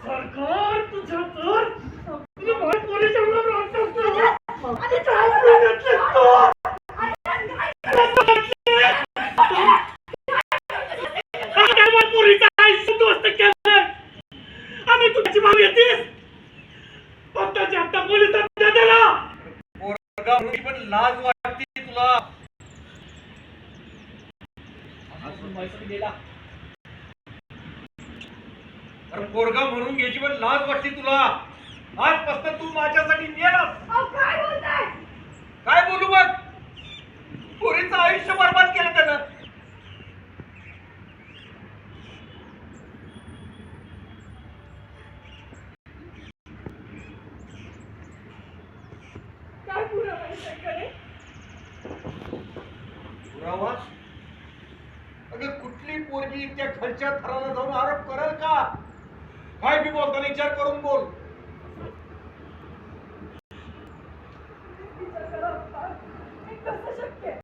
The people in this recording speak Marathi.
सरकार तुझ्या तर आपली बाई पोलीस एवढं राहतो आणि काय बोलत तो पोरीचा आयुष्य दोस्त केलं आणि तुझी भाव येतेस आत्ताच्या आत्ता पोलिसात द्या त्याला पोरगा म्हणून पण लाज वाटते तुला. गेला अरे पोरगा म्हणून घ्यायची पण लाज वाटते तुला. आजपासून तू माझ्यासाठी मेलास. काय बोलताय? काय बोलू मग? पोरीचं आयुष्य बर्बाद केलं त्यानं. काय पुरावा आहे त्याच्याकडे? पुरावा? अगं कुठली पोरगी त्या खालच्या थराला जाऊन आरोप करेल का? काय बी बोलताना विचार करून बोल. विचार करा बाप्पा. हे कसं शक्य आहे?